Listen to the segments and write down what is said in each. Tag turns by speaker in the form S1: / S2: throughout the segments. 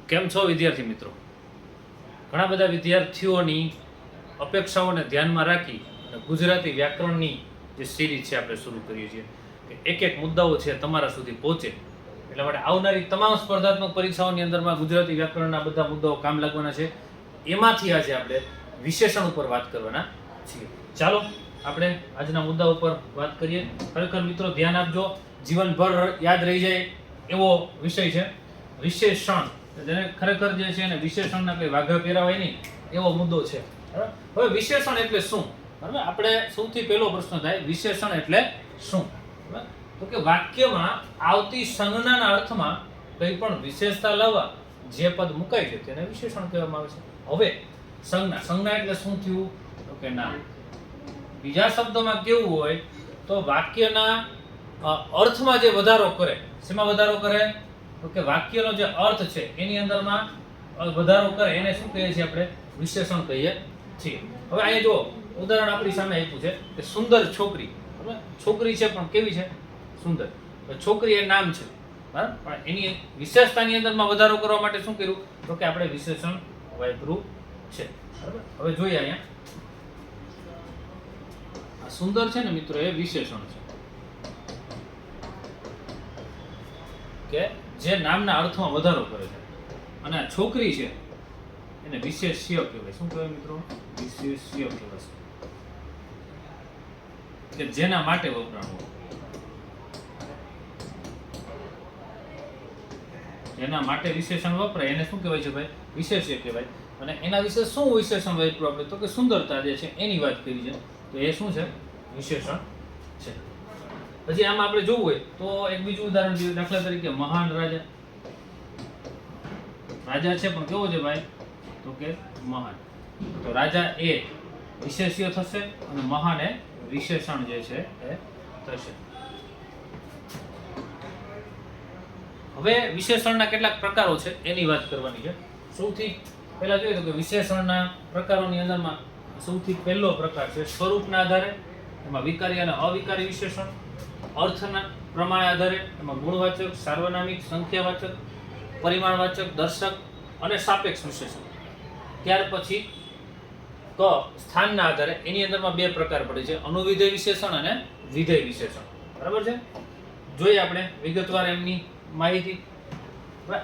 S1: કેમ છો વિદ્યાર્થી મિત્રો? ઘણા બધા વિદ્યાર્થીઓની અપેક્ષાઓને ધ્યાનમાં રાખી અને ગુજરાતી વ્યાકરણની જે સિરીઝ છે આપણે શરૂ કરીએ છીએ કે એક એક મુદ્દાઓ છે તમારા સુધી પહોંચે એટલા માટે આવનારી તમામ સ્પર્ધાત્મક પરીક્ષાઓની અંદરમાં ગુજરાતી વ્યાકરણના બધા મુદ્દાઓ કામ લાગવાના છે. એમાંથી આજે આપણે વિશેષણ ઉપર વાત કરવાના છીએ. ચાલો આપણે આજના મુદ્દા ઉપર વાત કરીએ. ખરેખર મિત્રો ધ્યાન આપજો, જીવનભર યાદ રહી જાય એવો વિષય છે વિશેષણ. જેને ખરેખર જે છે એને વિશેષણના કોઈ વાઘા પહેરાવાય નહીં એવો મુદ્દો છે. બરાબર. હવે વિશેષણ એટલે શું? બરાબર. આપણે સૌથી પહેલો પ્રશ્ન થાય વિશેષણ એટલે શું? બરાબર. તો કે વાક્યમાં આવતી સંજ્ઞાના અર્થમાં કંઈ પણ વિશેષતા લાવવા જે પદ મુકાય છે તેને વિશેષણ કહેવામાં આવે છે. હવે સંજ્ઞા એટલે શું થયું? તો કે નામ. બીજા શબ્દોમાં કેવું હોય તો વાક્યના અર્થમાં જે વધારો કરે, શેમાં વધારો કરે? તો કે વાક્યનો જે અર્થ છે એની અંદરમાં વધારો કરે એને શું કહીએ છીએ? આપણે વિશેષણ કહીએ છીએ. હવે અહીંયા જો ઉદાહરણ આપણી સામે આપ્યું છે કે સુંદર છોકરી. બરાબર. છોકરી છે પણ કેવી છે? સુંદર. છોકરી એ નામ છે, બરાબર, પણ એની વિશેષતાની અંદરમાં વધારો કરવા માટે શું કર્યું? તો કે આપણે વિશેષણ વાપર્યું છે. બરાબર. હવે જોઈએ અહીંયા આ સુંદર છે ને મિત્રો એ વિશેષણ છે કે જે નામના અર્થમાં વધારો કરે છે. અને આ છોકરી છે એને વિશેષ્ય કહેવાય. શું કહેવાય મિત્રો? વિશેષ્ય કહેવાય કે જેના માટે વપરાણું હોય, જેના માટે વિશેષણ વપરાય એને શું કહેવાય છે ભાઈ? વિશેષ્ય કહેવાય. અને એના વિશે શું વિશેષણ વાપર્યું આપણે? તો કે સુંદરતા જે છે એની વાત કરી છે, તો એ શું છે? વિશેષણ છે. પછી આમાં આપણે જોવું હોય તો એક બીજું ઉદાહરણ જોઈએ. દાખલા તરીકે મહાન રાજા. રાજા છે પણ કેવો છે ભાઈ? તો કે મહાન. તો રાજા એ વિશેષ્ય થશે અને મહાન એ વિશેષણ જે છે એ થશે. હવે વિશેષણના કેટલાક પ્રકારો છે એની વાત કરવાની છે. સૌથી પહેલા જોઈએ તો કે વિશેષણના પ્રકારોની અંદરમાં સૌથી પહેલો પ્રકાર છે સ્વરૂપના આધારે. એમાં વિકારી અને અવિકારી વિશેષણ. અર્થના પ્રમાણ આધારે એમાં ગુણવાચક, સાર્વનામિક, સંખ્યાવાચક, પરિમાણવાચક, દર્શક અને સાપેક્ષ વિશેષણ. ત્યાર પછી સ્થાનના આધારે એની અંદરમાં બે પ્રકાર પડે છે, અનુવિધેય વિશેષણ અને વિધેય વિશેષણ. બરાબર છે. જોઈએ આપણે વિગતવાર એમની માહિતી.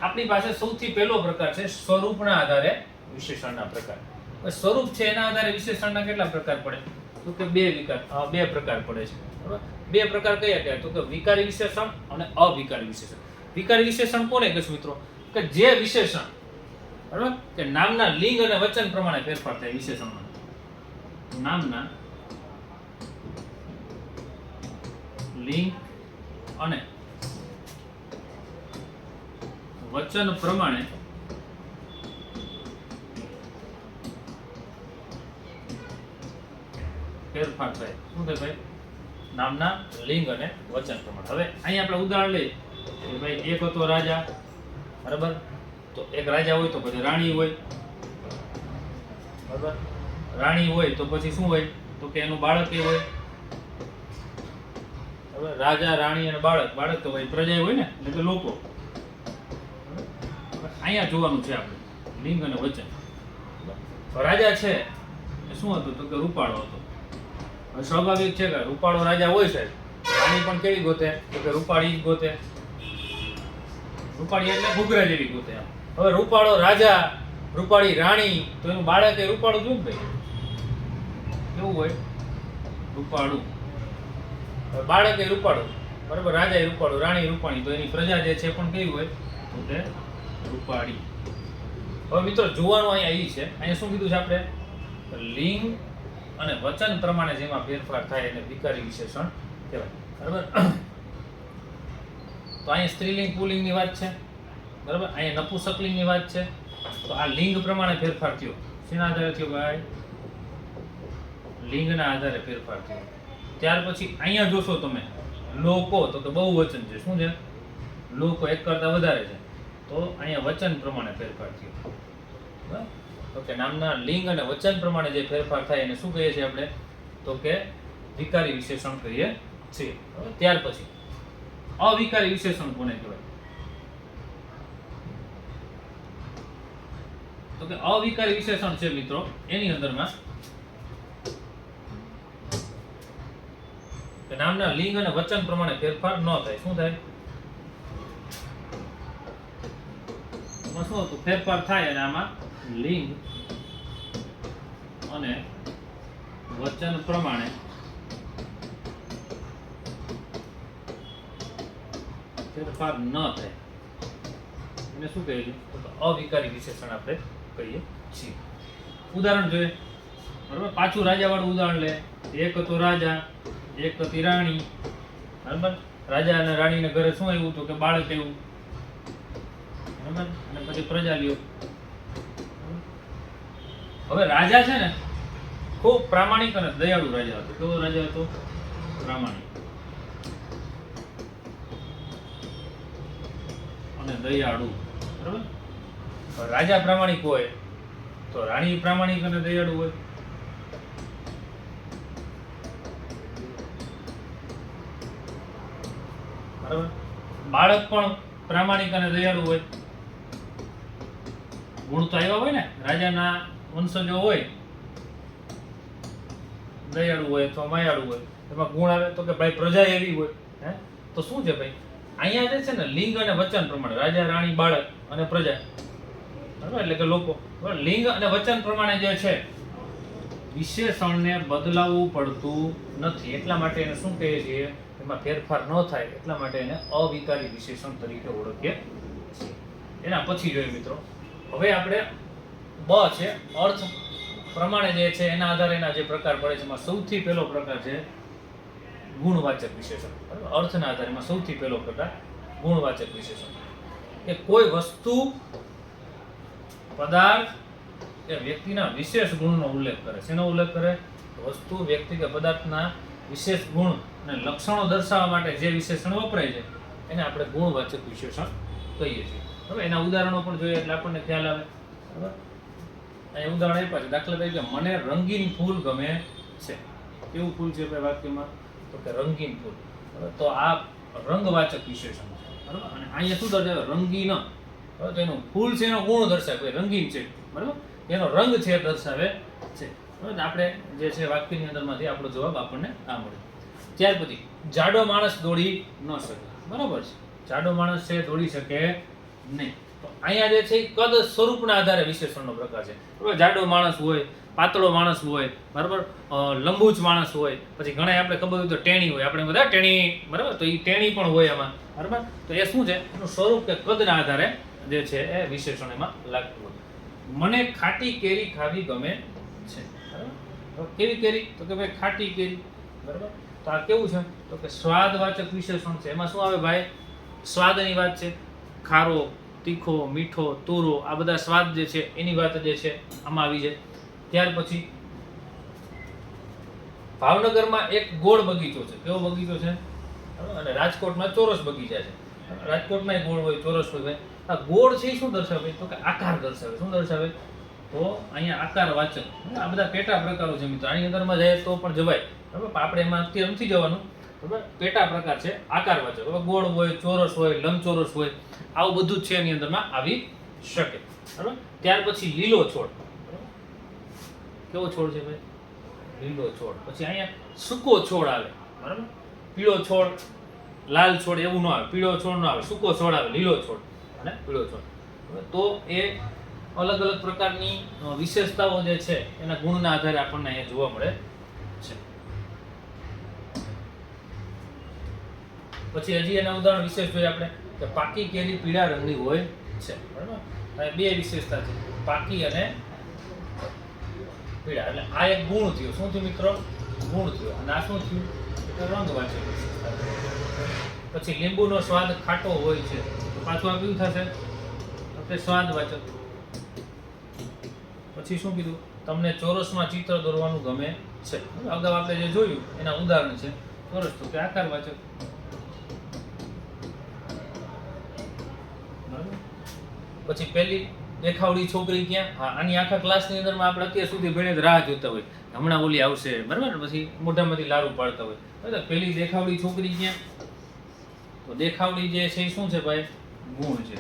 S1: આપણી પાસે સૌથી પહેલો પ્રકાર છે સ્વરૂપના આધારે વિશેષણના પ્રકાર. સ્વરૂપ છે એના આધારે વિશેષણના કેટલા પ્રકાર પડે? તો કે બે પ્રકાર પડે છે. બરાબર. બે પ્રકાર કયા કયા? તો કે વિકારી વિશેષણ અને અવિકારી વિશેષણ. વિકારી વિશેષણ કોને કહેશું મિત્રો? કે જે વિશેષણ, બરાબર, કે નામના લિંગ અને વચન પ્રમાણે ફેરફાર થાય વિશેષણમાં. નામના લિંગ અને વચન પ્રમાણે ફેરફાર થાય. શું થાય ભાઈ? નામના લિંગ અને વચન પ્રમાણે. હવે અહીંયા આપણે ઉદાહરણ લઈએ કે ભાઈ એક હતો રાજા, બરાબર, તો એક રાજા હોય તો પછી રાણી હોય, બરાબર. રાણી હોય તો પછી શું હોય? તો કે એનું બાળક એ હોય, બરાબર. રાજા, રાણી અને બાળક તો ભાઈ પ્રજા હોય ને, એટલે કે લોકો. અહીંયા જોવાનું છે આપણે લિંગ અને વચન. રાજા છે એ શું હતું? તો કે રૂપાળો હતો. હવે સ્વાભાવિક છે કે રૂપાળો રાજા હોય છે, રાણી પણ કેવી ગોતે? તો કે રૂપાળી જ ગોતે. રૂપાળી એટલે ઘૂઘરા જેવી ગોતે. હવે રૂપાળો રાજા, રૂપાળી રાણી, તો એનું બાળક એ રૂપાળું જોયું ભાઈ? કેવું હોય? રૂપાળું. બાળક એ રૂપાળું, બરાબર. રાજા એ રૂપાળું, રાણી રૂપાણી, તો એની પ્રજા જે છે પણ કેવી હોય? તો કે રૂપાળી. હવે મિત્રો જોવાનું અહીંયા એ છે, અહીંયા શું કીધું છે આપણે? લિંગ અને વચન પ્રમાણે જેમાં ફેરફાર થાય એને વિકારી વિશેષણ કહેવાય. બરાબર. તો અહીંયા સ્ત્રીલિંગ પુલ્લિંગની વાત છે, બરાબર. અહીંયા નપુંસકલિંગની વાત છે. તો આ લિંગ પ્રમાણે ફેરફાર થયો. શેના આધારે થયો ભાઈ? લિંગના આધારે ફેરફાર થયો. ત્યાર પછી અહીંયા જોશો તમે લોકો, તો કે બહુવચન છે. શું છે? લોકો, એક કરતા વધારે છે. તો અહીંયા વચન પ્રમાણે ફેરફાર થયો. બરાબર. તો કે નામના લિંગ અને વચન પ્રમાણે જે ફેરફાર થાય એને શું કહીએ છીએ આપણે? તો કે વિકારી વિશેષણ કહીએ છીએ. ત્યાર પછી અવિકારી વિશેષણ કોને કહેવાય? તો કે અવિકારી વિશેષણ છે મિત્રો એની અંદરમાં કે નામના લિંગ અને વચન પ્રમાણે ફેરફાર ન થાય. શું થાય? એમાં શું હતું? ફેરફાર થાય અને આમાં લિંગ અને વચન પ્રમાણે ફેરફાર ન થાય એને શું કહે છે? તો અવિકારી વિશેષણ આપણે કહીએ છીએ. ઉદાહરણ જોઈએ, બરાબર? પાછું રાજાવાળું ઉદાહરણ લે. એક હતો રાજા, એક હતી રાણી, બરાબર? રાજા અને રાણીને ઘરે શું આવ્યું હતું? કે બાળક આવ્યું, બરાબર? અને પછી પ્રજા લ્યો. હવે રાજા છે ને ખૂબ પ્રામાણિક અને દયાળુ રાજા હતો. કેવો રાજા હતો? પ્રામાણિક અને દયાળુ, બરાબર? રાજા પ્રામાણિક હોય તો રાણી પ્રામાણિક અને દયાળુ હોય. બરાબર? બાળક પણ પ્રામાણિક અને દયાળુ હોય. ગુણ તો આવ્યા હોય ને, રાજાના વંશજો હોય, દયાળુ હોય અથવા માયાળુ હોય, એમાં ગુણ આવે તો કે ભાઈ પ્રજા એવી હોય. તો શું છે ભાઈ? અહીંયા જે છે ને લિંગ અને વચન પ્રમાણે રાજા, રાણી, બાળક અને પ્રજા, બરાબર? એટલે કે લોકો, બરાબર? લિંગ અને વચન પ્રમાણે જે છે વિશેષણને બદલાવવું પડતું નથી. એટલા માટે એને શું કહીએ છીએ? એમાં ફેરફાર ન થાય એટલા માટે એને અવિકારી વિશેષણ તરીકે ઓળખીએ છીએ. એના પછી જોઈએ મિત્રો, હવે આપણે બ છે અર્થ પ્રમાણે જે છે એના આધારે એના જે પ્રકાર પડે છે એમાં સૌથી પહેલો પ્રકાર છે ગુણવાચક વિશેષણ. બરાબર? અર્થના આધારે એમાં સૌથી પહેલો પ્રકાર ગુણવાચક વિશેષણ. કે કોઈ વસ્તુ, પદાર્થ કે વ્યક્તિના વિશેષ ગુણનો ઉલ્લેખ કરે. શેનો ઉલ્લેખ કરે? વસ્તુ, વ્યક્તિ કે પદાર્થના વિશેષ ગુણ અને લક્ષણો દર્શાવવા માટે જે વિશેષણ વપરાય છે એને આપણે ગુણવાચક વિશેષણ કહીએ છીએ. હવે એના ઉદાહરણો પણ જોઈએ એટલે આપણને ખ્યાલ આવે. બરાબર? અહીં ઉદાહરણ આપ્યા છે. દાખલા તરીકે મને રંગીન ફૂલ ગમે છે. કેવું ફૂલ છે ભાઈ વાક્યમાં? તો કે રંગીન ફૂલ. બરાબર? તો આ રંગવાચક વિશેષણ છે. બરાબર? અને અહીંયા શું દર્શાવે? રંગીન. બરાબર? તો એનું ફૂલ છે એનો ગુણ દર્શાવે, ભાઈ રંગીન છે, બરાબર? એનો રંગ છે દર્શાવે છે. બરાબર? આપણે જે છે વાક્યની અંદરમાંથી આપણો જવાબ આપણને આ મળે. ત્યાર પછી જાડો માણસ દોડી ન શકે. બરાબર છે? જાડો માણસ છે દોડી શકે નહીં. તો અહીંયા જે છે કદ સ્વરૂપના આધારે વિશેષણનો પ્રકાર છે. બરાબર? જાડો માણસ હોય, પાતળો માણસ હોય, બરાબર? લંબુચ માણસ હોય, પછી ઘણા આપણે ખબર હોય તો ટેણી હોય. આપણે બધા ટેણી, બરાબર? તો એ ટેણી પણ હોય એમાં, બરાબર? તો એ શું છે? એનું સ્વરૂપ કે કદના આધારે જે છે એ વિશેષણ એમાં લાગતું હોય. મને ખાટી કેરી ખાવી ગમે છે. બરાબર? તો કેવી કેરી? તો કે ભાઈ ખાટી કેરી. બરાબર? તો આ કેવું છે? તો કે સ્વાદવાચક વિશેષણ છે. એમાં શું આવે ભાઈ? સ્વાદની વાત છે. ખારો, તીખો, મીઠો, તુરો, આ બધા સ્વાદ જે છે એની વાત જે છે આમાં આવી જાય. ત્યાર પછી ભાવનગરમાં એક ગોળ બગીચો છે. કેવો બગીચો છે? અને રાજકોટમાં ચોરસ બગીચા છે. રાજકોટમાં ગોળ હોય, ચોરસ હોય. આ ગોળ છે એ શું દર્શાવે? તો કે આકાર દર્શાવે. શું દર્શાવે? તો અહીંયા આકારવાચક. આ બધા પેટા પ્રકારો છે મિત્રો. આની અંદરમાં જાય તો પણ જવાય, બરાબર? આપણે એમાં અત્યારે નથી જવાનું, બરાબર? પેટા પ્રકાર છે આકારવાચક. હવે ગોળ હોય, ચોરસ હોય, લંબચોરસ હોય, આવું બધું જ છે એની અંદરમાં આવી શકે. બરાબર? ત્યાર પછી લીલો છોડ. બરાબર? કેવો છોડ છે ભાઈ? લીલો છોડ. પછી અહીંયા સૂકો છોડ આવે. બરાબર? પીળો છોડ, લાલ છોડ એવું ન આવે. પીળો છોડ ન આવે, સૂકો છોડ આવે. લીલો છોડ અને પીળો છોડ. તો એ અલગ અલગ પ્રકારની વિશેષતાઓ જે છે એના ગુણના આધારે આપણને અહીંયા જોવા મળે છે. પછી હજી એના ઉદાહરણ વિશેષ જોઈએ આપણે કે પાકી કેરી પીળા રંગની હોય છે. બરાબર? આ બે વિશેષતા છે, પાકી અને પીળા. એટલે આ એક ગુણ થયો. શું થયું મિત્રો? ગુણ થયો. અને આ શું થયું? રંગવાચક વિશેષતા. પછી લીંબુનો સ્વાદ ખાટો હોય છે. તો પાછું આ કેવું થશે? તો સ્વાદવાચક. પછી શું કીધું? તમને ચોરસમાં ચિત્ર દોરવાનું ગમે છે. અગાઉ આપણે જે જોયું એના ઉદાહરણ છે ચોરસ, તો કે આકારવાચક. પછી પેલી દેખાવડી છોકરી ક્યાં? હા, આની આખા ક્લાસની અંદરમાં આપણે અત્યાર સુધી ભણીને રાહ જોતા હોય, હમણાં ઓલી આવશે, બરાબર? પછી મોઢામાંથી લારું પાડતા હોય. બરાબર? પેલી દેખાવડી છોકરી ક્યાં? તો દેખાવડી જે છે એ શું છે ભાઈ? ગુણ છે.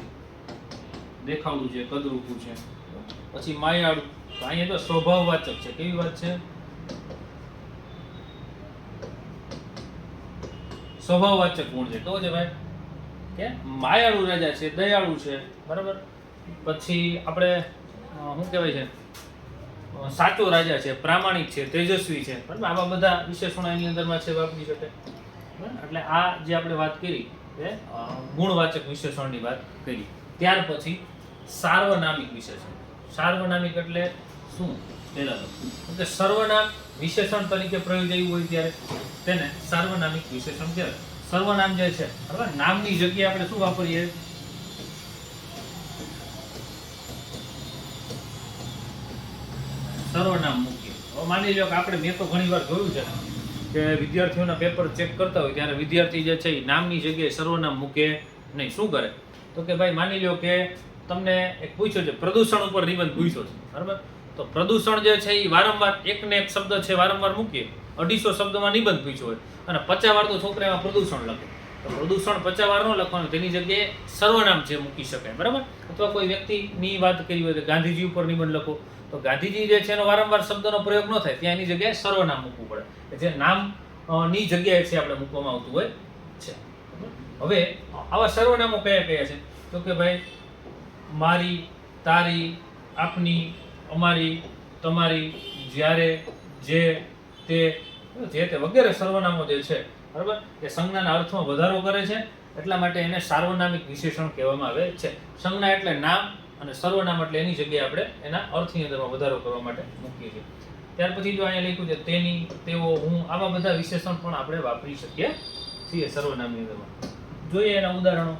S1: દેખાવડું છે, કદરૂપું છે. પછી માયાળું. તો અહીંયા જો સ્વભાવવાચક છે. કેવી વાત છે? સ્વભાવવાચક ગુણ છે. કેવો છે ભાઈ? કે માયાળુ રાજા છે, દયાળુ છે, બરાબર. પછી આપણે શું કહેવાય છે, સાચો રાજા છે, પ્રામાણિક છે, તેજસ્વી છે, બરાબર. આવા બધા વિશેષણો એની અંદરમાં છે, વાપરી શકે. એટલે આ જે આપણે વાત કરી એ ગુણવાચક વિશેષણની વાત કરી. ત્યાર પછી સાર્વનામિક વિશેષણ. સાર્વનામિક એટલે શું? પહેલા તો સર્વનામ વિશેષણ તરીકે પ્રયોજાયું હોય ત્યારે તેને સાર્વનામિક વિશેષણ કહેવાય. સર્વનામ જે છે, બરાબર, નામની જગ્યાએ આપણે શું વાપરીએ? સર્વનામ મૂકીએ. હવે માની લો કે આપણે, મેં તો ઘણી વાર જોયું છે કે વિદ્યાર્થીઓના પેપર ચેક કરતા હોય ત્યારે વિદ્યાર્થી જે છે એ નામની જગ્યાએ સર્વનામ મૂકે નહીં. શું કરે? તો કે ભાઈ માની લો કે તમને એક પૂછ્યો છે, પ્રદૂષણ ઉપર નિબંધ પૂછ્યો છે, બરાબર. તો પ્રદૂષણ જે છે એ વારંવાર એકને એક શબ્દ છે વારંવાર મૂકીએ. 250 શબ્દમાં નિબંધ પૂછ્યો હોય અને 50 વાર તો છોકરા એમાં પ્રદૂષણ લખે. તો પ્રદૂષણ 50 વાર ન લખવાનું, તેની જગ્યાએ સર્વનામ છે મૂકી શકાય, બરાબર. અથવા કોઈ વ્યક્તિની વાત કરી હોય તો ગાંધીજી ઉપર નિબંધ લખો, તો ગાંધીજી જે છે એનો વારંવાર શબ્દનો પ્રયોગ ન થાય, ત્યાં એની જગ્યાએ સર્વનામ મૂકવું પડે. જે નામ ની જગ્યાએ છે આપણે મૂકવામાં આવતું હોય છે. હવે આવા સર્વનામો કયા કયા છે? તો કે ભાઈ મારી, તારી, આપની, અમારી, તમારી, જ્યારે, જે, તે વગેરે સર્વનામો જે છે, બરાબર, એ સંજ્ઞાના અર્થમાં વધારો કરે છે, એટલા માટે એને સાર્વનામિક વિશેષણ કહેવામાં આવે છે. સંજ્ઞા એટલે નામ અને સર્વનામ એટલે એની જગ્યાએ આપણે એના અર્થની અંદરમાં વધારો કરવા માટે મૂકીએ છીએ. ત્યાર પછી જો અહીંયા લખ્યું છે તેની, તેઓ, હું, આવા બધા વિશેષણ પણ આપણે વાપરી શકીએ છીએ સર્વનામની અંદરમાં. જોઈએ એના ઉદાહરણો.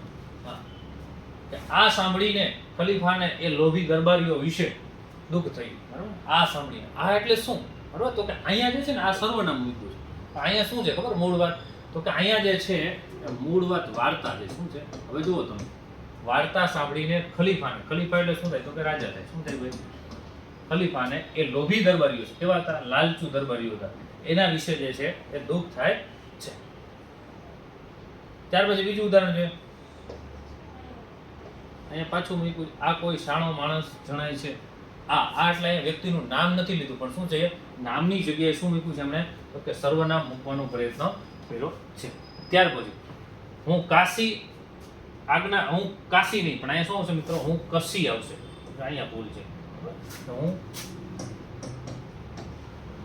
S1: આ સાંભળીને ખલીફાને એ લોભી દરબારીઓ વિશે દુઃખ થયું, બરાબર. આ સાંભળીને, આ એટલે શું, બરાબર. તો કે અહીંયા જે છે ને આ સર્વનામ મૂક્યું છે. અહીંયા શું છે ખબર મૂળ વાત? તો કે અહીંયા જે છે મૂળ વાત વાર્તા છે. શું છે? હવે જુઓ તમે, વાર્તા સાંભળીને ખલીફાને, ખલીફા એટલે શું થાય? તો કે રાજા થાય. શું થાય ભાઈ? ખલીફાને એ લોભી દરબારીઓ છે, કેવા હતા? લાલચુ દરબારીઓ હતા, એના વિશે જે છે એ દુઃખ થાય છે. ત્યાર પછી બીજું ઉદાહરણ છે. અહીંયા પાછું મૂક્યું, આ કોઈ શાણો માણસ જણાય છે. આ એટલે અહીંયા વ્યક્તિનું નામ નથી લીધું, પણ શું છે? નામની જગ્યાએ શું મૂક્યું છે એમણે? તો કે સર્વનામ મૂકવાનો પ્રયત્ન કર્યો છે. ત્યાર પછી હું કાશી આજ્ઞા, હું કાશી નહીં, પણ અહીંયા શું આવશે મિત્રો? હું કશી આવશે. અહીંયા ભૂલ છે. તો હું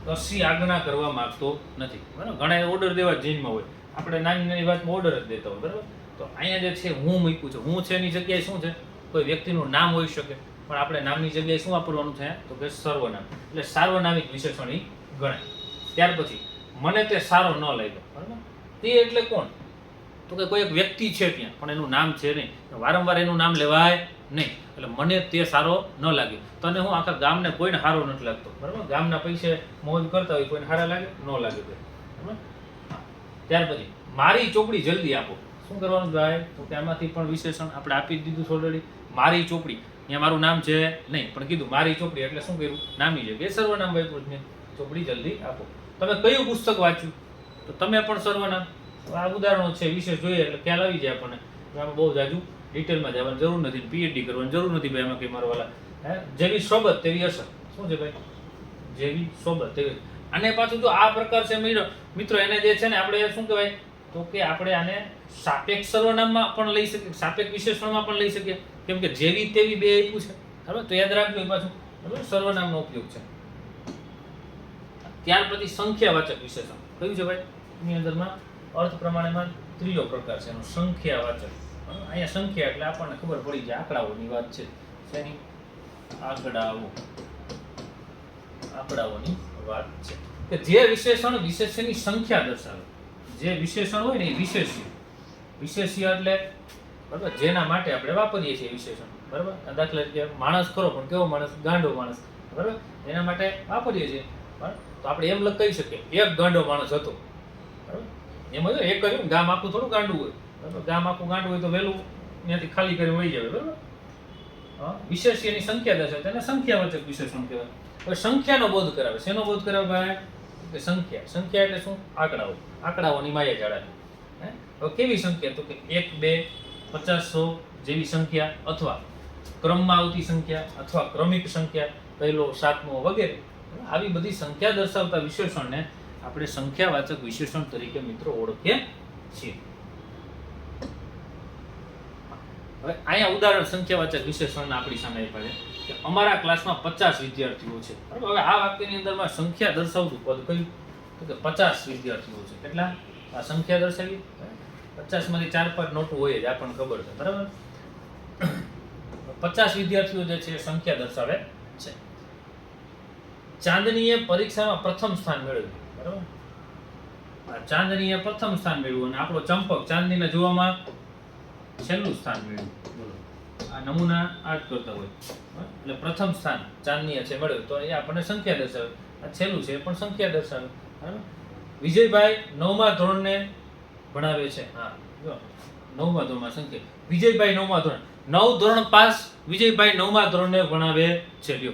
S1: કશી આજ્ઞા કરવા માંગતો નથી, બરાબર. ઘણા ઓર્ડર દેવા જેલમાં હોય, આપણે નાની નાની વાતમાં ઓર્ડર જ દેતા હોય, બરાબર. તો અહીંયા જે છે હું મૂક્યું છે. હું છે એની જગ્યાએ શું છે? કોઈ વ્યક્તિનું નામ હોઈ શકે, પણ આપણે નામની જગ્યાએ શું વાપરવાનું છે? તો કે સર્વનામ. એટલે સાર્વનામિક વિશેષણ ગણાય. ત્યાર પછી મને તે સારો ન લાગ્યો, બરાબર. તે એટલે કોણ? તો કે કોઈ એક વ્યક્તિ છે ત્યાં, પણ એનું નામ છે નહીં, વારંવાર એનું નામ લેવાય નહીં. એટલે મને તે સારો ન લાગ્યો. તને હું આખા ગામને કોઈને સારો નથી લાગતો, બરાબર. ગામના પૈસે મોજ કરતા હોય, કોઈને સારા લાગે? ન લાગે, બરાબર. ત્યાર પછી મારી ચોપડી જલ્દી આપો. શું કરવાનું ભાઈ? તો કે આમાંથી પણ વિશેષણ આપણે આપી દીધું છે ઓલરેડી. મારી ચોપડી, અહીંયા મારું નામ છે નહીં, પણ કીધું મારી ચોપડી, એટલે શું કર્યું? નામની જગ્યાએ સર્વનામ વાપર્યું છે. ચોપડી જલ્દી આપો. તમે કયું પુસ્તક વાંચ્યું? તો તમે પણ સર્વનામ. આ ઉદાહરણો છે, વિશેષ જોઈએ એટલે ખ્યાલ આવી જાય આપણને. આમાં બહુ જાજુ ડિટેલમાં જવાની જરૂર નથી, પીએચડી કરવાની જરૂર નથી ભાઈ એમાં કંઈ મારવાલા. જેવી સોબત તેવી અસર. શું છે ભાઈ? જેવી સોબત તેવી. અને પાછું જો આ પ્રકાર છે મિત્રો, એને જે છે ને આપણે શું કહેવાય? તો કે આપણે આને સાપેક્ષ સર્વનામમાં પણ લઈ શકીએ, સાપેક્ષ વિશેષણમાં પણ લઈ શકીએ, કેમ કે જેવી તેવી બે આપ્યું છે, બરાબર. તો યાદ રાખજો એ પાછું, બરાબર, સર્વનામનો ઉપયોગ છે. ત્યાર પછી સંખ્યાવાચક વિશેષણ કયું છે ભાઈ? એની અંદરમાં અર્થ પ્રમાણેમાં ત્રીજો પ્રકાર છે એનો સંખ્યાવાચક. અહીંયા સંખ્યા એટલે આપણને ખબર પડી જાય, આંકડાઓની વાત છે. શેની? આંકડાઓની વાત છે કે જે વિશેષણ વિશેષ્યની સંખ્યા દર્શાવે. જે વિશેષણ હોય ને એ વિશેષ્ય એટલે, બરાબર, જેના માટે આપણે વાપરીએ છીએ વિશેષણ, બરાબર. દાખલા તરીકે માણસ ખરો, પણ કેવો માણસ? ગાંડો માણસ, બરાબર. એના માટે વાપરીએ છીએ, બરાબર. તો આપણે એમ કહી શકીએ એક ગાંડો માણસ હતો, બરાબર. એમાં જો એક કર્યું, ગામ આખું થોડું ગાંડું હોય, બરાબર. ગામ આખું ગાંડું હોય તો વહેલું ત્યાંથી ખાલી કરી વહી જાય, બરાબર. વિશેષ્યની સંખ્યા દર્શાવે તેને સંખ્યાવાચક વિશેષણ કહેવાય. હવે સંખ્યાનો બોધ કરાવે. શેનો બોધ કરાવે ભાઈ? કે સંખ્યા. સંખ્યા એટલે શું? આંકડાઓ. આંકડાઓની માયા જાળાની. હવે કેવી સંખ્યા? તો કે 1, 2, 50, 100 જેવી સંખ્યા, અથવા ક્રમમાં આવતી સંખ્યા અથવા ક્રમિક સંખ્યા, પહેલો, સાતમો વગેરે, આવી બધી સંખ્યા દર્શાવતા વિશેષણને આપણે સંખ્યાવાચક વિશેષણ તરીકે મિત્રો ઓળખીએ છીએ. હવે અહીંયા ઉદાહરણ સંખ્યાવાચક વિશેષણ આપણી સામે આપ્યા છે કે અમારા ક્લાસમાં 50 વિદ્યાર્થીઓ છે. બરાબર, હવે આ વાક્યની અંદરમાં સંખ્યા દર્શાવતું પદ કયું? તો કે 50 વિદ્યાર્થીઓ છે. કેટલા? આ સંખ્યા દર્શાવી. 50 માંથી 4-5 નોટું હોય જ, આપણને ખબર છે. બરાબર, 50 વિદ્યાર્થીઓ જે છે એ સંખ્યા દર્શાવે છે. ચાંદનીએ પરીક્ષામાં પ્રથમ સ્થાન મેળવ્યું. બરાબર, ચાંદનીએ પ્રથમ સ્થાન મેળવ્યું અને આપણો ચંપક ચાંદનીને જોવામાં છેલ્લું સ્થાન મેળવ્યું. બોલો, આ નમૂના આ જ કરતા હોય. એટલે પ્રથમ સ્થાન ચાંદનીએ છે મેળવ્યું તો એ આપણને સંખ્યા દર્શાવે. આ છેલ્લું છે એ પણ સંખ્યા દર્શાવે. બરાબર, વિજયભાઈ 9મા ધોરણને ભણાવે છે. હા, જો 9મા ધોરણમાં સંખ્યા. વિજયભાઈ 9મા ધોરણ, 9 ધોરણ પાસ વિજયભાઈ 9મા ધોરણને ભણાવે છે. લ્યો,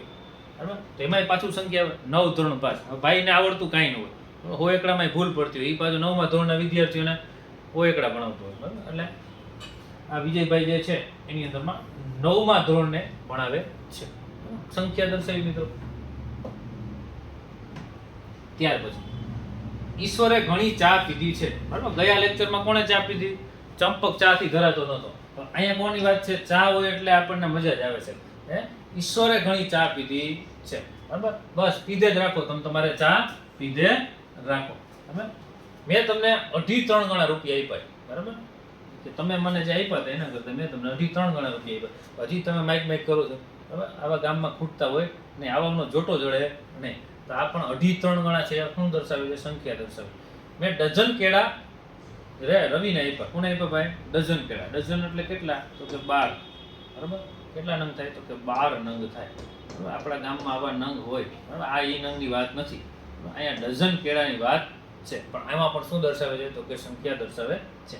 S1: બરાબર, તો એમાંય પાછું સંખ્યા 9 ધોરણ પાસ. ભાઈને આવડતું કાંઈ ન હોય, હો એકડામાં ભૂલ પડતી હોય, એ પાછું 9મા ધોરણના વિદ્યાર્થીઓને હો એકડા ભણાવતો હોય. બરાબર, એટલે આ વિજયભાઈ જે છે એની અંદરમાં 9મા ધોરણને ભણાવે છે. સંખ્યા દર્શાવી મિત્રો. ત્યાર પછી ઈશ્વરે ઘણી ચા પીધી છે. બરાબર, ગયા લેક્ચરમાં કોણે ચા પીધી? ચંપક ચા થી ધરાતો નહોતો. અહીંયા કોની વાત છે? ચા હોય એટલે આપણને મજા જ આવે છે. હે, ઈશ્વરે ઘણી ચા પીધી છે. બરાબર, બસ પીધે જ રાખો, તમે તમારે ચા પીધે રાખો. બરાબર, મેં તમને 2.5-3 ગણા રૂપિયા આપ્યા. બરાબર, કે તમે મને જે આપ્યા હતા એના કરતા મેં તમને 2.5-3 ગણા રૂપિયા આપ્યા. હજી તમે માઇક કરો છો. બરાબર, આવા ગામમાં ખૂટતા હોય ને આવાનો જોટો જડે નહીં, તો આ પણ 2.5-3 ગણા છે. શું દર્શાવે છે? સંખ્યા દર્શાવે. મેં ડઝન કેળા રવિને આપ્યા. કોને આપ્યા ભાઈ? ડઝન કેળા. ડઝન એટલે કેટલા? તો કે 12. બરાબર, કેટલા નંગ થાય? તો કે 12 નંગ થાય. બરાબર, આપણા ગામમાં આવા નંગ હોય. બરાબર, આ એ નંગની વાત નથી, અહીંયા ડઝન કેળાની વાત છે. પણ આમાં પણ શું દર્શાવે છે? તો કે સંખ્યા દર્શાવે છે.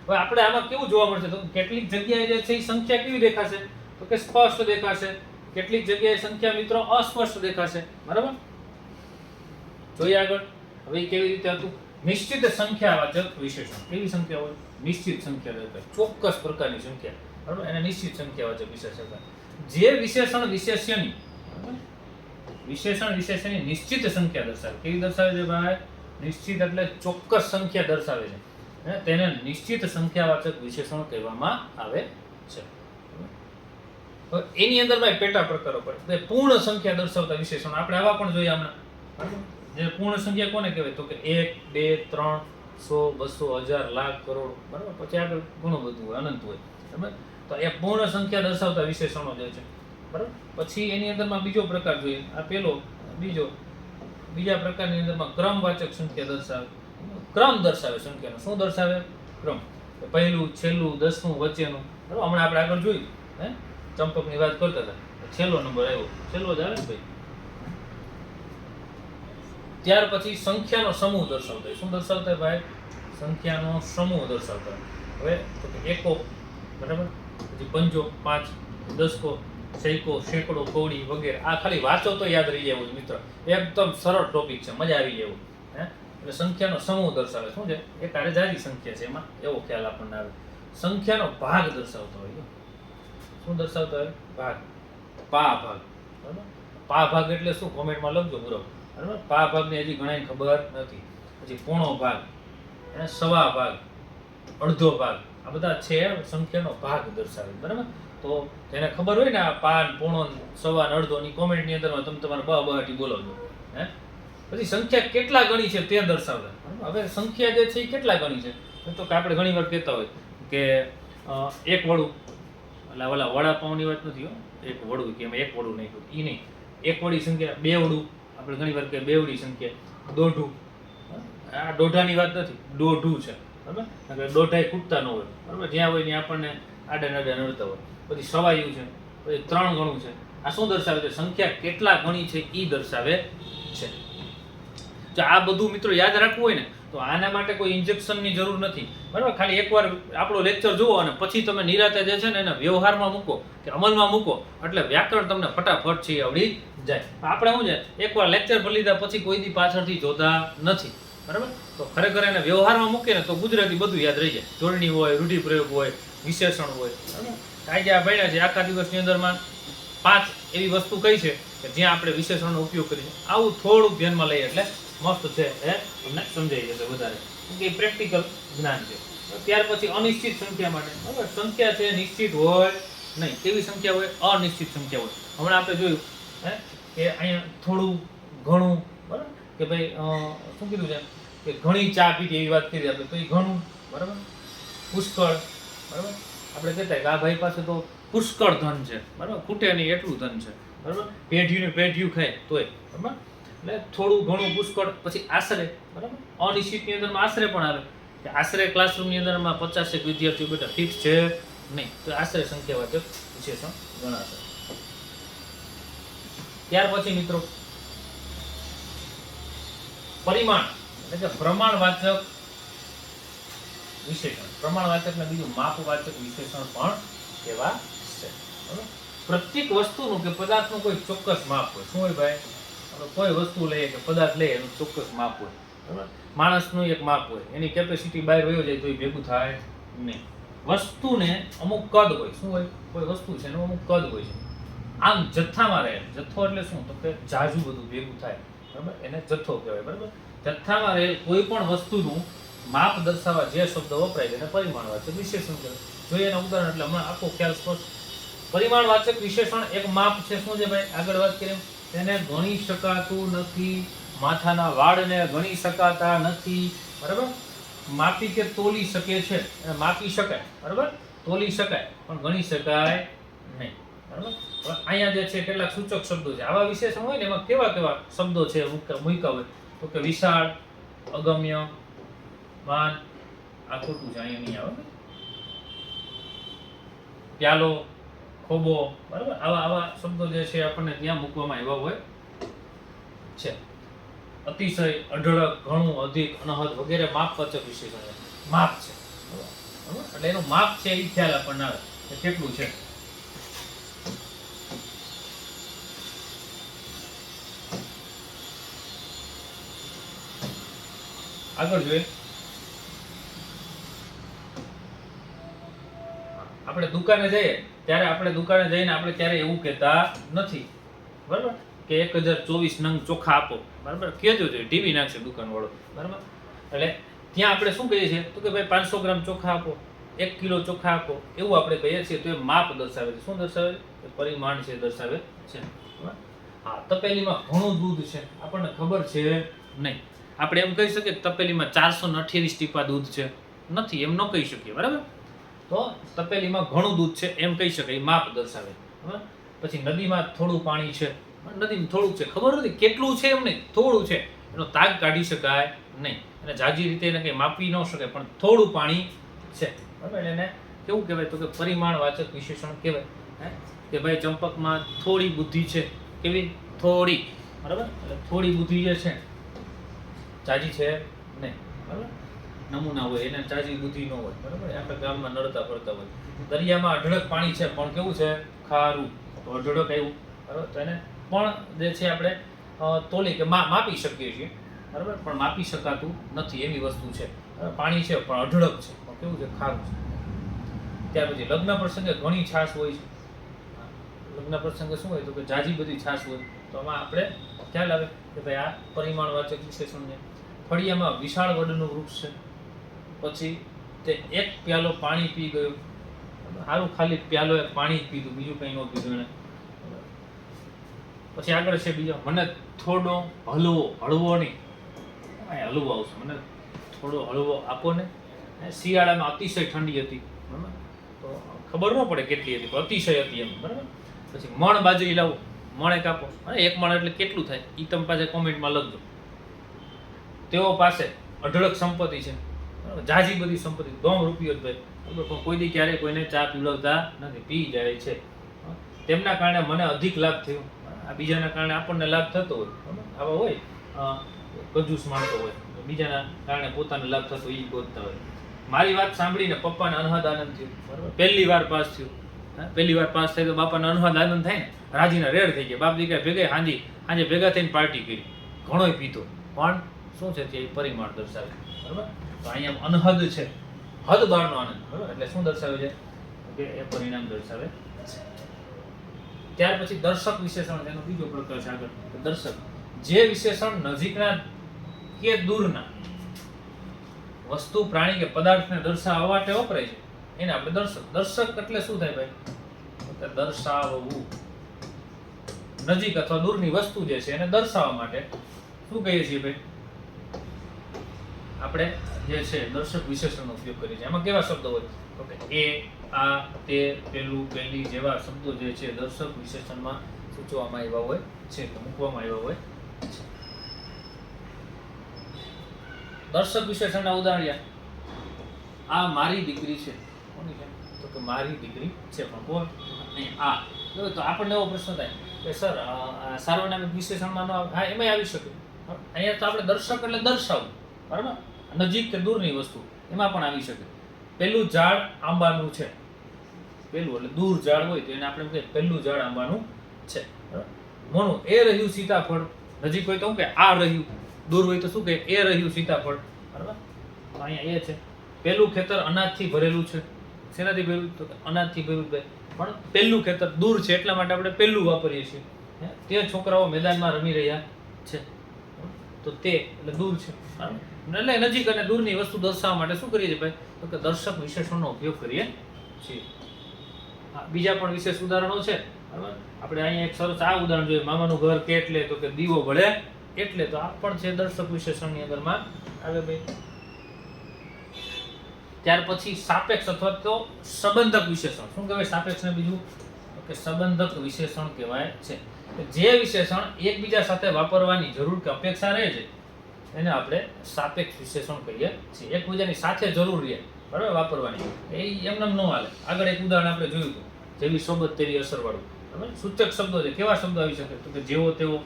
S1: હવે આપણે આમાં કેવું જોવા મળશે? તો કેટલીક જગ્યાએ જે છે એ સંખ્યા કેવી દેખાશે? તો કે સ્પષ્ટ દેખાશે. કેટલીક જગ્યાએ સંખ્યા મિત્રો અસ્પષ્ટ દેખાશે. બરાબર, જોઈએ આગળ. હવે કેવી રીતે હતું? નિશ્ચિત સંખ્યાવાચક વિશેષણ. કેવી સંખ્યા હોય? નિશ્ચિત સંખ્યા દર્શાવે, ચોક્કસ પ્રકારની સંખ્યા. બરાબર, એને નિશ્ચિત સંખ્યાવાચક વિશેષણ. જે વિશેષણ વિશેષ્યની નિશ્ચિત સંખ્યા દર્શાવે. કેવી દર્શાવે છે ભાઈ? નિશ્ચિત એટલે ચોક્કસ સંખ્યા દર્શાવે છે. તેને નિશ્ચિત સંખ્યાવાચક વિશેષણ કહેવામાં આવે છે. એની અંદર પેટા પ્રકારો પડે. પૂર્ણ સંખ્યા દર્શાવતા વિશેષણ આપણે આવા પણ જોઈએ હમણાં. બરાબર, જે પૂર્ણ સંખ્યા કોને કહેવાય? તો કે 1, 2, 3, 100, 200, 1000, લાખ, કરોડ. બરાબર, પછી આગળ ઘણું બધું હોય, અનંત હોય. બરાબર, તો એ પૂર્ણ સંખ્યા દર્શાવતા વિશેષણો જે છે. બરાબર, પછી એની અંદરમાં બીજો પ્રકાર જોઈએ. આ પેલો, બીજા પ્રકારની અંદરમાં ક્રમવાચક સંખ્યા દર્શાવે. ક્રમ દર્શાવે સંખ્યાનો. શું દર્શાવે? ક્રમ. પહેલું, છેલ્લું, 10મું, વચ્ચેનું. બરાબર, હમણાં આપણે આગળ જોયું. હે, ચંપકની વાત કરતા હતા, છેલ્લો નંબર આવ્યો. છેલ્લો જ આવે ને ભાઈ. ત્યાર પછી સંખ્યાનો સમૂહ દર્શાવતા હોય. શું દર્શાવતા ભાઈ? સંખ્યાનો સમૂહ દર્શાવતા. હવે તો કે એકો, બરાબર, પછી પંજો, 5, દસકો, સૈકો, સેંકડો, કૌડી વગેરે. આ ખાલી વાંચો તો યાદ રહી જાય એવું મિત્ર. એકદમ સરળ ટોપિક છે, મજા આવી જાય એવું. હે, એટલે સંખ્યાનો સમૂહ દર્શાવે. શું છે? એક આરે જાજી સંખ્યા છે એમાં એવો ખ્યાલ આપણને આવે. સંખ્યાનો ભાગ દર્શાવતો હોય. શું દર્શાવતો હોય? ભાગ. પા ભાગ. બરાબર, પા ભાગ એટલે શું? કોમેન્ટમાં લખજો બરાબર. બરાબર, પા ભાગની હજી ઘણાને ખબર નથી. પછી પોણો ભાગ, સવા ભાગ, અડધો ભાગ, આ બધા છે સંખ્યાનો ભાગ દર્શાવે. બરાબર, તો જેને ખબર હોય ને આ પાન, પોણો, સવા, અડધો ની કોમેન્ટની અંદરમાં તમે તમારા બહાટી બોલાવજો. હે, પછી સંખ્યા કેટલા ગણી છે તે દર્શાવે. હવે સંખ્યા જે છે એ કેટલા ગણી છે? તો કે આપણે ઘણી વાર કહેતા હોય કે એક વડું, એટલે ઓલા વડાપાઉંની વાત નથી હો, એક વડું કે એમાં એક વડું નહીં, એ નહીં. એક વડી સંખ્યા, બે વડું, આપણે ઘણી વાર કહીએ બેવડી સંખ્યા, દોઢું. આ દોઢાની વાત નથી, દોઢું છે. બરાબર, એટલે દોઢાઈ ખૂટતા ન હોય. બરાબર, જ્યાં હોય ત્યાં આપણને આડા નડતા હોય. પછી સવાયું છે, પછી 3 ગણું છે. આ શું દર્શાવે છે? સંખ્યા કેટલા ગણી છે એ દર્શાવે છે. જો આ બધું મિત્રો યાદ રાખવું હોય ને તો આના માટે કોઈ ઇન્જેક્શનની જરૂર નથી. બરાબર, ખાલી એકવાર આપણો લેક્ચર જુઓ અને પછી તમે નિરાતે જે છે ને એને વ્યવહારમાં મૂકો કે અમલમાં મૂકો એટલે વ્યાકરણ તમને ફટાફટ છે આવડી જાય. આપણે શું છે, એકવાર લેક્ચર ભરી લીધા પછી કોઈ દી પાછળથી જોતા નથી. બરાબર. તો ખરેખર એને વ્યવહારમાં મૂકે ને તો ગુજરાતી બધું યાદ રહી જાય. જોડણી હોય, રૂઢિપ્રયોગ હોય, વિશેષણ હોય. બરાબર. આજે આ ભણ્યા છે આખા દિવસની અંદરમાં 5 એવી વસ્તુ કઈ છે કે જ્યાં આપણે વિશેષણનો ઉપયોગ કરીએ. આવું થોડુંક ધ્યાનમાં લઈએ એટલે મસ્ત છે, એ તમને સમજાઈ જશે વધારે, કે પ્રેક્ટિકલ જ્ઞાન છે. ત્યાર પછી અનિશ્ચિત સંખ્યા માટે, બરાબર, સંખ્યા છે નિશ્ચિત હોય નહીં, કેવી સંખ્યા હોય? અનિશ્ચિત સંખ્યા હોય. હમણાં આપણે જોયું કે અહીંયા થોડું ઘણું, બરાબર, કે ભાઈ શું કીધું છે કે ઘણી ચા પીધી એવી વાત કરી આપણે, તો એ ઘણું, બરાબર. પુષ્કળ, બરાબર, આપણે કહેતા કે આ ભાઈ પાસે તો પુષ્કળ ધન છે, બરાબર, ખૂટે નહીં એટલું ધન છે, બરાબર, પેઢીયું પેઢીયું ખાય તોય, બરાબર. એટલે થોડું ઘણું પુષ્કળ. પછી આશરે, બરાબર, અનિશ્ચિતની અંદરમાં આશરે પણ આવે કે આશરે ક્લાસરૂમની અંદરમાં 50 વિદ્યાર્થીઓ બેટા ફિક્સ છે નહીં, તો આશરે સંખ્યાવાચક વિશેષણ ગણાશે. ત્યાર પછી મિત્રો પરિમાણ એટલે કે પ્રમાણવાચક વિશેષણ. પ્રમાણવાચક ને બીજું માપવાચક વિશેષણ પણ કહેવા છે. બરાબર. પ્રત્યેક વસ્તુનું કે પદાર્થનું કોઈ ચોક્કસ માપ હોય. શું હોય ભાઈ? કોઈ વસ્તુ લઈએ કે પદાર્થ લઈએ એનું ચોક્કસ માપ હોય. બરાબર. માણસનું એક માપ હોય, એની કેપેસિટી બહાર વયો જાય તો એ ભેગું થાય નહીં. વસ્તુને અમુક કદ હોય. શું હોય? કોઈ વસ્તુ છે એનું અમુક કદ હોય છે. આમ જથ્થામાં રહે. જથ્થો એટલે શું? તો કે જાજુ બધું ભેગું થાય, બરાબર, એને જથ્થો કહેવાય. બરાબર. જથ્થામાં રહેલ કોઈ પણ વસ્તુનું માપ દર્શાવવા જે શબ્દ વપરાય છે એને પરિમાણવાચક વિશેષણ કહેવાય. જોઈએ એના ઉદાહરણ એટલે હમણાં આખો ખ્યાલ સ્પષ્ટ. પરિમાણવાચક વિશેષણ એક માપ છે. શું છે ભાઈ? આગળ વાત કરીએ, તેને ગણી શકાતું નથી, માથાના વાળને ગણી શકાતા નથી, બરાબર. માપી કે તોલી શકે છે, એને માપી શકાય, બરાબર, તોલી શકાય પણ ગણી શકાય નહીં, બરાબર. અહીંયા જે છે કેટલાક સૂચક શબ્દો છે. આવા વિશેષણ હોય ને એમાં કેવા કેવા શબ્દો છે મૂક્યા હોય? તો કે વિશાળ, અગમ્ય, માન, આ ખોટું છે, અહીંયા નહીં આવે. પ્યાલો, ખોબો, બરાબર, આવા શબ્દો જે છે આપણને ત્યાં મૂકવામાં આવ્યા હોય છે. અતિશય, અઢળક, ઘણું, અધિક, અનહદ વગેરે માપવાચક વિશેષણ છે. માપ છે, બરાબર, એટલે એનું માપ છે એ ખ્યાલ આપણને આવે કે કેટલું છે. આગળ જોઈએ, આપણે દુકાને જઈએ ત્યારે આપણે દુકાને જઈને આપણે ત્યારે એવું કહેતા નથી, બરાબર, કે 1024 નંગ ચોખા આપો, બરાબર, કહેજો જોઈએ, ટીવી નાખશે દુકાનવાળો, બરાબર. એટલે ત્યાં આપણે શું કહીએ છીએ? તો કે ભાઈ 500 ગ્રામ ચોખા આપો, 1 કિલો ચોખા આપો, એવું આપણે કહીએ છીએ. તો એ માપ દર્શાવે છે. શું દર્શાવે છે? પરિમાણ છે, દર્શાવે છે. હા, તપેલીમાં ઘણું દૂધ છે, આપણને ખબર છે નહીં. આપણે એમ કહી શકીએ તપેલીમાં 428 ટીપા દૂધ છે? નથી, એમ ન કહી શકીએ, બરાબર. તો તપેલીમાં ઘણું દૂધ છે એમ કહી શકાય, માપ દર્શાવે, બરાબર. પછી નદીમાં થોડું પાણી છે, નદીમાં થોડું છે, ખબર નથી કેટલું છે, એમ નહીં, થોડું છે, એનો તાગ કાઢી શકાય નહીં, અને જાજી રીતે એને કંઈ માપી ન શકાય, પણ થોડું પાણી છે, બરાબર. એને કેવું કહેવાય? તો કે પરિમાણવાચક વિશેષણ કહેવાય. કે ભાઈ ચંપકમાં થોડી બુદ્ધિ છે. કેવી? થોડી, બરાબર. એટલે થોડી બુદ્ધિ જે છે જાજી છે નહીં, બરાબર. નમૂના હોય એને જાજી બુદ્ધિ ન હોય, બરાબર. આપણે ગામમાં નડતા ફરતા હોય. દરિયામાં અઢળક પાણી છે પણ કેવું છે? ખારું. તો અઢળક આવ્યું, બરાબર. તો એને પણ જે છે આપણે તોલી કે માપી શકીએ છીએ, બરાબર, પણ માપી શકાતું નથી એવી વસ્તુ છે. પાણી છે પણ અઢળક છે, પણ કેવું છે? ખારું છે. ત્યાર પછી લગ્ન પ્રસંગે ઘણી છાશ હોય છે. લગ્ન પ્રસંગે શું હોય? તો કે જાજી બધી છાશ હોય. તો આમાં આપણે ખ્યાલ આવે કે ભાઈ આ પરિમાણવાચક વિશેષણ છે. ફળિયામાં વિશાળ વડનું વૃક્ષ છે. પછી તે 1 પ્યાલો પાણી પી ગયો. સારું, ખાલી પ્યાલો એક પાણી જ પીધું, બીજું કંઈ ન પીધું એને. પછી આગળ છે બીજો, મને થોડો હળવો નહીં, હલવો આવશે, મને થોડો હળવો આપો ને. શિયાળામાં અતિશય ઠંડી હતી, બરાબર, તો ખબર ન પડે કેટલી હતી, પણ અતિશય હતી એમ, બરાબર. પછી મણ બાજરી લાવો, મણ એક આપો. અને 1 મણ એટલે કેટલું થાય એ તમે પાસે કોમેન્ટમાં લખજો. તેઓ પાસે અઢળક સંપત્તિ છે, જાજી બધી સંપત્તિ, 2 રૂપિયો જ ભાઈ, બરાબર, પણ કોઈ દી ક્યારેય કોઈને ચા પીવડાવતા નથી, પી જાય છે. તેમના કારણે મને અધિક લાભ થયો. આ બીજાના કારણે આપણને લાભ થતો હોય, બરાબર. આવા હોય કંજૂસ માણસો હોય, બીજાના કારણે પોતાને લાભ થતો એ ગોતતા હોય. મારી વાત સાંભળીને પપ્પાને અનહદ આનંદ થયો, બરાબર. પહેલી વાર પાસ થયો. પહેલી વાર પાસ થાય તો બાપાને અનહદ આનંદ થાય ને, રાજીના રેડ થઈ ગયા. બાપ દીકરા ભેગા સાંજે ભેગા થઈને પાર્ટી કરી, ઘણોય પીધો, પણ શું છે તે પરિમાણ દર્શાવે, બરાબર. તો અહીંયા અનહદ છે, હદ બહારનો આનંદ, બરાબર. એટલે શું દર્શાવે છે કે એ પરિણામ દર્શાવે છે. ત્યાર પછી દર્શક વિશેષણ, તેનો બીજો પ્રકાર છે આગળ. દર્શક જે વિશેષણ નજીકના કે દૂરના વસ્તુ, પ્રાણી કે પદાર્થને દર્શાવવા માટે વપરાય છે એને આપણે દર્શક. દર્શક એટલે શું થાય ભાઈ? તો દર્શાવવું. નજીક અથવા દૂરની વસ્તુ જે છે એને દર્શાવવા માટે શું કહીએ છીએ ભાઈ? આપણે જે છે દર્શક વિશેષણનો ઉપયોગ કરીએ છીએ. એમાં કેવા શબ્દો હોય? તો કે એ, આ, તે, પેલું, પેલી જેવા શબ્દો જે છે દર્શક વિશેષણમાં સૂચવવામાં આવ્યા હોય છે, મૂકવામાં આવ્યા હોય છે. દર્શક વિશેષણના ઉદાહરણ, આ મારી દીકરી છે. કોની છે? તો કે મારી દીકરી છે. પણ કોણ? અહીં આ. તો આપણને એવો પ્રશ્ન થાય કે સર સાર્વનામિક વિશેષણમાં ન આવે? હા, એમાંય આવી શકે. અહીંયા તો આપણે દર્શક એટલે દર્શાવવું, બરાબર. નજીક કે દૂરની વસ્તુ એમાં પણ આવી શકે. પેલું ઝાડ આંબાનું છે. પેલું એટલે દૂર ઝાડ હોય તો એને આપણે કહીએ પેલું ઝાડ આંબાનું છે, બરાબર. મોનું એ રહ્યું સીતાફળ. નજીક હોય તો શું કે આ રહ્યું, દૂર હોય તો શું કે એ રહ્યું સીતાફળ, બરાબર. તો અહીંયા એ છે. પેલું ખેતર અનાજથી ભરેલું છે. શેનાથી ભરેલું? તો અનાજથી ભરેલું. પણ પેલું ખેતર દૂર છે એટલા માટે આપણે પેલું વાપરીએ છીએ. તે છોકરાઓ મેદાનમાં રમી રહ્યા છે, તો તે એટલે દૂર છે, બરાબર. એટલે નજીક અને દૂરની વસ્તુ દર્શાવવા માટે શું કરીએ છીએ ભાઈ? તો કે દર્શક વિશેષણનો ઉપયોગ કરીએ છીએ. બીજા પણ વિશેષ ઉદાહરણો છે, બરાબર. આપણે અહીંયા એક સરસ આ ઉદાહરણ જોઈએ. મામાનું ઘર કેટલે? તો કે દીવો ભળે એટલે. તો આ પણ છે દર્શક વિશેષણની અંદરમાં આવે ભાઈ. ત્યાર પછી સાપેક્ષ અથવા તો સંબંધક વિશેષણ. શું કહેવાય સાપેક્ષને? બીજું કે સંબંધક વિશેષણ કહેવાય છે. જે વિશેષણ એકબીજા સાથે વાપરવાની જરૂર કે અપેક્ષા રહે છે એને આપણે સાપેક્ષ વિશેષણ કહીએ છીએ. એકબીજાની સાથે જરૂર રહે, બરાબર, વાપરવાની. એ એમને ન હાલે. આગળ એક ઉદાહરણ આપણે જોયું હતું, જેવી સોબત તેવી અસરવાળું, બરાબર. સૂચક શબ્દો છે. કેવા શબ્દો આવી શકે? તો કે જેવો તેવો,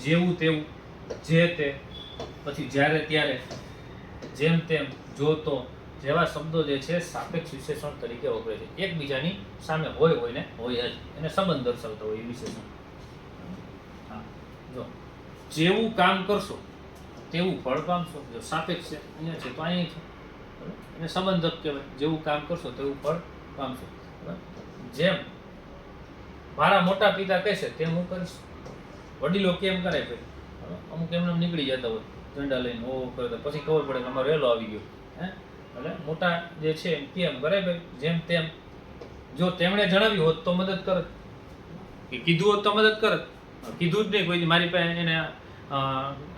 S1: જેવું તેવું, જે તે, પછી જ્યારે ત્યારે, જેમ તેમ, જો તો જેવા શબ્દો જે છે સાપેક્ષ વિશેષણ તરીકે વપરાય છે. એકબીજાની સામે હોય ને હોય જ, એને સંબંધ દર્શાવતો હોય એ વિશેષણ. હા, જો જેવું કામ કરશો તેવું ફળ પામશો. જો સાપેક્ષ છે અહીંયા છે તો અહીંયા છે, એને સંબંધક કહેવાય. જેવું કામ કરશો તેવું ફળ પામશો, બરાબર. જેમ મારા મોટા પિતા કહેશે તેમ હું કરીશ. વડીલો કેમ કરે ભાઈ? અમુક એમને નીકળી જતા હોય ઝંડા લઈને, ઓ કરે, પછી ખબર પડે કે અમારો રેલો આવી ગયો. એટલે મોટા જે છે કેમ કરે ભાઈ? જેમ તેમ. જો તેમણે જણાવ્યું હોત તો મદદ કરત, કે કીધું હોત તો મદદ કરત. કીધું જ નહીં કોઈ, મારી પાસે એને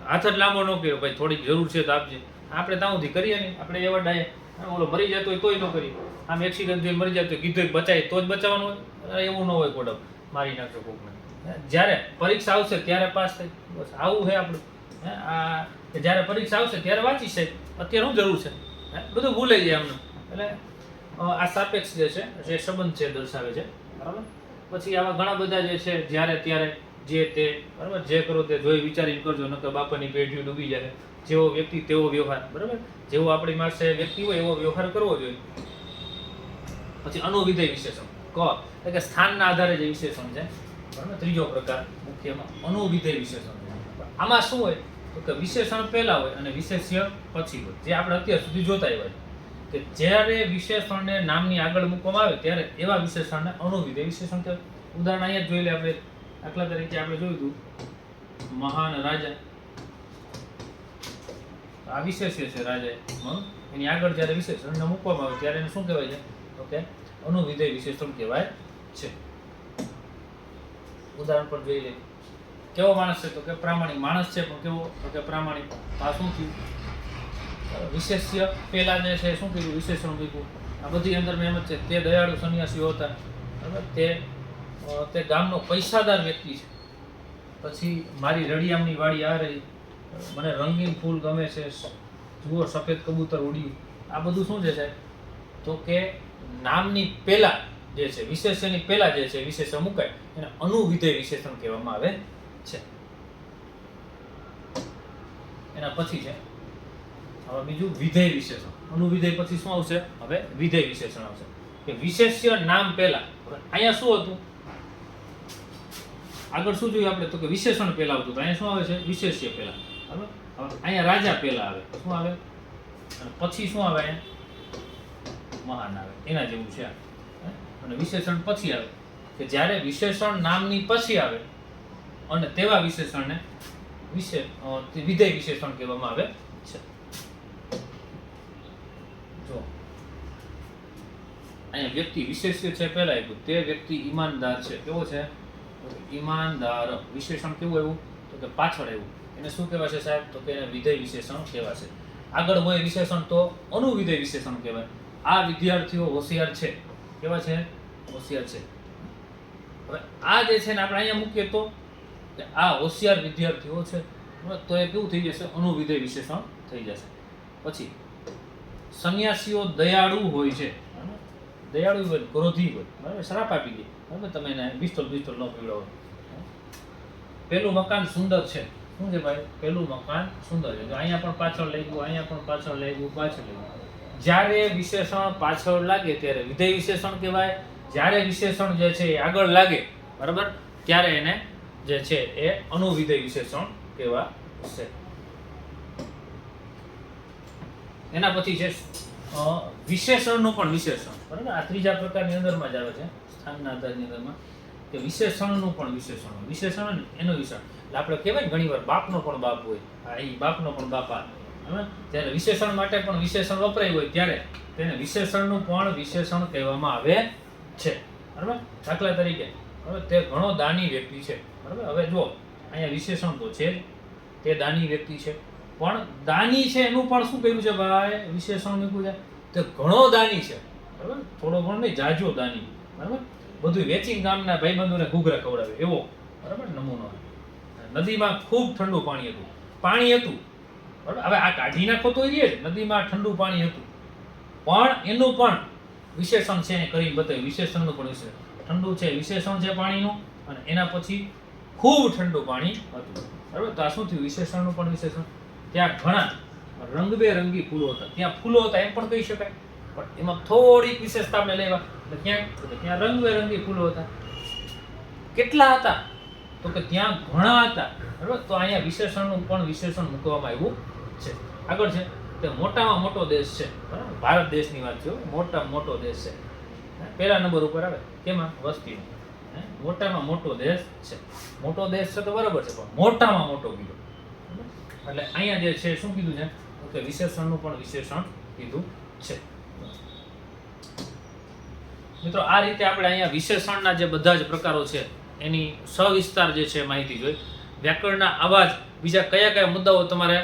S1: હાથ જ લાંબો ન કર્યો, ભાઈ થોડીક જરૂર છે તો આપજે. આપણે તાઉથી કરીએ નહીં. આપણે એવા ડાય ઓલો મરી જતો હોય તોય ન કરીએ. આમ એક્સિડન્ટ થઈને મરી જતો હોય, કીધું બચાય તો જ બચાવવાનું હોય. એવું ન હોય કોડમ મારી નાખશો કોકને. જ્યારે પરીક્ષા આવશે ત્યારે પાસ થાય, બસ આવું છે આપણું. આ જ્યારે પરીક્ષા આવશે ત્યારે વાંચી છે, અત્યારે શું જરૂર છે? બધું ભૂલાઈ જાય એમને. એટલે આ સાપેક્ષ જે છે જે સંબંધ છે દર્શાવે છે, બરાબર. પછી આવા ઘણા બધા જે છે જ્યારે ત્યારે, જે તે, બરાબર. જે કરો તે જોઈ વિચારીને કરજો, નકર બાપાની પેઢીઓ ડૂબી જાય. જેવો વ્યક્તિ તેવો વ્યવહાર, બરાબર. જેવો આપણી પાસે વ્યક્તિ હોય એવો વ્યવહાર કરવો જોઈએ. પછી અનુવિધેય વિશેષણ. એટલે કે સ્થાનના આધારે જે વિશેષણ છે, બરાબર. ત્રીજો પ્રકાર મુખ્યમાં અનુવિધેય વિશેષણ. આમાં શું હોય? તો કે વિશેષણ પહેલા હોય અને વિશેષ્ય પછી હોય. જે આપણે અત્યાર સુધી જોતા આવ્યા છે કે જ્યારે વિશેષણને નામની આગળ મૂકવામાં આવે ત્યારે એવા વિશેષણને અનુવિધેય વિશેષણ કહેવાય. ઉદાહરણ અહીંયા જોઈ લે આપણે. દાખલા તરીકે આપણે જોયું હતું મહાન રાજા. આ વિશેષ્ય છે રાજા, એની આગળ જ્યારે વિશેષણને મૂકવામાં આવે ત્યારે એને શું કહેવાય છે? તો કે અનુવિધેય વિશેષણ કહેવાય છે. ઉદાહરણ પણ જોઈ લે. કેવો માણસ છે? તો કે પ્રામાણિક માણસ છે. પણ કેવો? તો કે પ્રામાણિક. આ શું થયું? વિશેષ્ય પહેલા જે છે શું કીધું? વિશેષણ મૂક્યું. આ બધી અંદર મેં એમ જ છે. તે દયાળુ સંન્યાસીઓ હતા, બરાબર. તે ગામનો પૈસાદાર વ્યક્તિ છે. પછી મારી રળિયામની વાડી આ રહી, મને રંગીન ફૂલ ગમે છે, જુઓ સફેદ કબૂતર ઉડ્યું. આ બધું શું છે સાહેબ? તો કે નામની પહેલા જે છે, વિશેષ્યની પહેલા જે છે વિશેષણ મુકાય એને અનુવિધેય વિશેષણ કહેવામાં આવે છે. એના પછી છે હવે બીજું વિધેય વિશેષણ. અનુવિધેય પછી શું આવશે? હવે વિધેય વિશેષણ આવશે. કે વિશેષ્ય નામ પહેલા. અહીંયા શું હતું? આગળ શું જોયું આપણે? તો કે વિશેષણ પહેલા આવતું. અહીંયા શું આવે છે? વિશેષ્ય પહેલા, બરાબર. હવે અહીંયા રાજા પહેલા આવે, શું આવે? અને પછી શું આવે? અહીંયા મહાન આવે. એના જેવું છે આ. અને વિશેષણ પછી આવે કે જ્યારે વિશેષણ નામની પછી આવે અને તેવા વિશેષણને વિધેય વિશેષણ કહેવામાં આવે છે. જો અહીંયા વ્યક્તિ વિશેષ્ય છે પહેલા આવ્યું, તે વ્યક્તિ ઈમાનદાર છે. કેવો છે? ઈમાનદાર. વિશેષણ કેવું આવ્યું? તો કે પાછળ આવ્યું. એને શું કહેવાશે સાહેબ? તો કે એને વિધેય વિશેષણ કહેવાશે. આગળ હોય વિશેષણ તો અનુવિધેય વિશેષણ કહેવાય. આ વિદ્યાર્થીઓ હોશિયાર છે. કેવા છે? હોશિયાર છે. હવે આ જે છે ને આપણે અહીંયા મૂકીએ તો આ હોશિયાર વિદ્યાર્થીઓ છે, તો એ કેવું થઈ જશે? અનુવિધેય વિશેષણ થઈ જશે. પછી સંન્યાસીઓ દયાળુ હોય છે. દયાળુ હોય, ક્રોધી હોય, બરાબર, શ્રાપ આપી દે, બરાબર, તમે એને પિસ્તોલ ન પીવડાવો. પેલું મકાન સુંદર છે. શું છે ભાઈ? પેલું મકાન સુંદર છે. તો અહીંયા પણ પાછળ લઈ ગયું, અહીંયા પણ પાછળ લઈ ગયું, પાછળ લઈ ગયું. જ્યારે વિશેષણ પાછળ લાગે ત્યારે વિધેય વિશેષણ કહેવાય. જ્યારે વિશેષણ જે છે એ આગળ લાગે, બરાબર, ત્યારે એને જે છે એ અનુવિધેય વિશેષણ કહેવાશે. એના પછી છે વિશેષણનું પણ વિશેષણ, બરાબર. આ ત્રીજા પ્રકારની અંદરમાં જ આવે છે, સ્થાનના આધારની અંદરમાં, કે વિશેષણનું પણ વિશેષણ. વિશેષણ ને એનો વિશેષણ એટલે આપણે કહેવાય ઘણી વાર બાપનો પણ બાપ હોય, આ એ બાપનો પણ બાપા. બરાબર. ત્યારે વિશેષણ માટે પણ વિશેષણ વપરાય હોય ત્યારે તેને વિશેષણનું પણ વિશેષણ કહેવામાં આવે છે. બરાબર. દાખલા તરીકે હવે તે ઘણો દાની વ્યક્તિ છે. બરાબર. હવે જો અહીંયા વિશેષણ તો છે જ, તે દાની વ્યક્તિ છે, પણ દાની છે એનું પણ શું કર્યું છે ભાઈ? વિશેષણ મૂક્યું છે. તે ઘણો દાની છે, બરાબર, થોડો ઘણો નહીં, જાજો દાની, બરાબર. બધું વેચીને ગામના ભાઈબંધોને ઘૂઘરા ખવડાવે એવો, બરાબર, નમૂનો. નદીમાં ખૂબ ઠંડુ પાણી હતું, બરાબર. હવે આ કાઢી નાખો તો એ જ નદીમાં ઠંડુ પાણી હતું, પણ એનું પણ વિશેષણ છે એ કરીને બતાવ્યું. વિશેષણનું પણ વિશેષણ ઠંડુ છે, વિશેષણ છે પાણીનું, અને એના પછી ખૂબ ઠંડુ પાણી હતું, બરાબર. તો આ શું થયું? વિશેષણનું પણ વિશેષણ. ત્યાં ઘણા રંગબેરંગી ફૂલો હતા. ત્યાં ફૂલો હતા એમ પણ કહી શકાય, પણ એમાં થોડીક વિશેષતા આપણે લેવા, એટલે ત્યાં રંગબેરંગી ફૂલો હતા. કેટલા હતા? તો કે ત્યાં ઘણા હતા, બરાબર. તો અહીંયા વિશેષણનું પણ વિશેષણ મૂકવામાં આવ્યું છે. આગળ છે તે મોટામાં મોટો દેશ છે, બરાબર. ભારત દેશની વાત છે, મોટામાં મોટો દેશ છે. પહેલા નંબર ઉપર આવે કેમાં? વસ્તીમાં. મોટામાં મોટો દેશ છે. મોટો દેશ છે તો બરાબર છે, પણ મોટામાં મોટો કીધો. એટલે અહીંયા જે છે શું કીધું છે? કે વિશેષણનું પણ વિશેષણ કીધું છે. મિત્રો આ રીતે આપણે અહીંયા વિશેષણના જે બધા જ પ્રકારો છે એની સવિસ્તાર જે છે માહિતી જોઈ. વ્યાકરણના આવા જ બીજા કયા કયા મુદ્દાઓ તમારે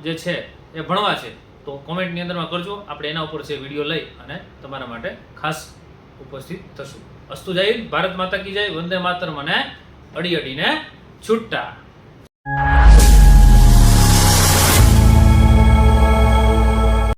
S1: જે છે એ ભણવા છે તો કોમેન્ટની અંદરમાં કરજો. આપણે એના ઉપર છે વિડીયો લઈ અને તમારા માટે ખાસ ઉપસ્થિત થશું. અસ્તુ જય હિન્દ, ભારત માતા કી જય, વંદે માતરમ અને અડી અડીને છૂટા.